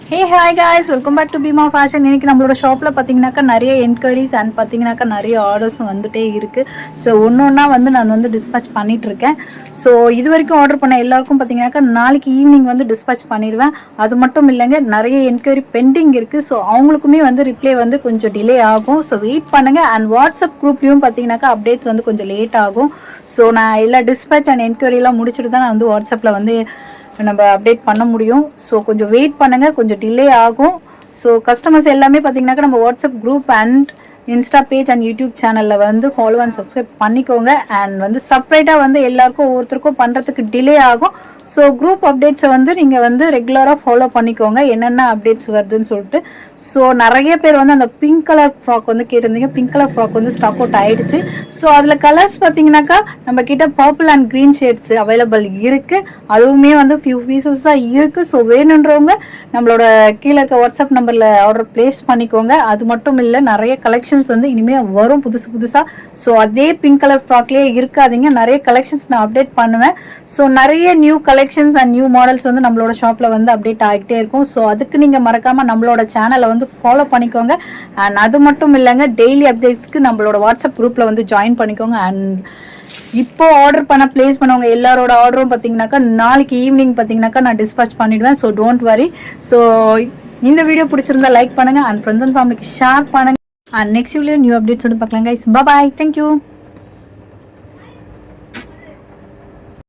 Hey hi guys, welcome back to Bheema fashion. இன்றைக்கி நம்மளோட ஷாப்பில் பார்த்தீங்கன்னாக்கா நிறைய என்கொயரிஸ் அண்ட் பார்த்தீங்கன்னாக்கா நிறைய ஆர்டர்ஸும் வந்துகிட்டே இருக்குது. ஸோ ஒன்று ஒன்றா வந்து நான் வந்து டிஸ்பேச் பண்ணிகிட்ருக்கேன். ஸோ இது வரைக்கும் ஆர்டர் பண்ண எல்லாருக்கும் பார்த்தீங்கன்னாக்கா நாளைக்கு ஈவினிங் வந்து டிஸ்பேச் பண்ணிடுவேன். அது மட்டும் இல்லைங்க, நிறைய என்கொயரி பெண்டிங் இருக்குது. ஸோ அவங்களுக்குமே வந்து ரிப்ளை வந்து கொஞ்சம் டிலே ஆகும். ஸோ வெயிட் பண்ணுங்கள். அண்ட் வாட்ஸ்அப் குரூப்லேயும் பார்த்தீங்கன்னாக்கா அப்டேட்ஸ் வந்து கொஞ்சம் லேட் ஆகும். ஸோ நான் எல்லா டிஸ்பேச் அண்ட் என்கொயரிலாம் முடிச்சுட்டு தான் நான் வந்து வாட்ஸ்அப்பில் வந்து நம்ம அப்டேட் பண்ண முடியும். ஸோ கொஞ்சம் வெயிட் பண்ணுங்கள், கொஞ்சம் டிலே ஆகும். ஸோ கஸ்டமர்ஸ் எல்லாமே பார்த்தீங்கன்னாக்கா நம்ம WhatsApp group and Insta page and YouTube சேனலில் வந்து ஃபாலோ அண்ட் சப்ஸ்கிரைப் பண்ணிக்கோங்க. அண்ட் வந்து செப்பரேட்டாக வந்து எல்லாருக்கும் ஒவ்வொருத்தருக்கும் பண்ணுறதுக்கு டிலே ஆகும். ஸோ குரூப் அப்டேட்ஸை வந்து நீங்கள் வந்து ரெகுலராக ஃபாலோ பண்ணிக்கோங்க, என்னென்ன அப்டேட்ஸ் வருதுன்னு சொல்லிட்டு. ஸோ நிறைய பேர் வந்து அந்த பிங்க் கலர் ஃப்ராக் வந்து கேட்டிருந்தீங்க. பிங்க் கலர் ஃப்ராக் வந்து ஸ்டாக் அவுட் ஆகிடுச்சு. ஸோ அதில் கலர்ஸ் பார்த்தீங்கன்னாக்கா நம்ம கிட்ட purple and green shades available இருக்குது. அதுவுமே வந்து ஃபியூ பீசஸ் தான் இருக்குது. ஸோ வேணுன்றவங்க நம்மளோட கீழே இருக்க வாட்ஸ்அப் நம்பரில் ஆர்டர் ப்ளேஸ் பண்ணிக்கோங்க. அது மட்டும் இல்லை, நிறைய கலெக்ஷன்ஸ் வந்து இனிமேல் வரும் புதுசாக. ஸோ அதே பிங்க் கலர் ஃப்ராக்லேயே இருக்காதீங்க, நிறைய கலெக்ஷன்ஸ் நான் அப்டேட் பண்ணுவேன். ஸோ நிறைய new collections and new models வந்து நம்மளோட ஷாப்பில் வந்து அப்டேட் ஆகிட்டே இருக்கும். ஸோ அதுக்கு நீங்கள் மறக்காமல் நம்மளோட சேனலை வந்து ஃபாலோ பண்ணிக்கோங்க. அண்ட் அது மட்டும் இல்லைங்க, டெய்லி அப்டேட்ஸ்க்கு நம்மளோட வாட்ஸ்அப் குரூப்பில் வந்து ஜாயின் பண்ணிக்கோங்க. அண்ட் இப்போ ஆர்டர் பண்ண பிளேஸ் பண்ணவங்க எல்லாரோட ஆர்டரும் பார்த்தீங்கன்னாக்கா நாளைக்கு ஈவினிங் பார்த்தீங்கன்னாக்கா நான் டிஸ்பேச் பண்ணிடுவேன். So don't worry. ஸோ இந்த வீடியோ பிடிச்சிருந்தா லைக் பண்ணுங்கள் அண்ட் ஃப்ரெண்ட்ஸ் அண்ட் ஃபேமிலிக்கு ஷேர் பண்ணுங்கள். And next video new updates வந்து பார்க்கலாம் கைஸ். பாய், தேங்க்யூ.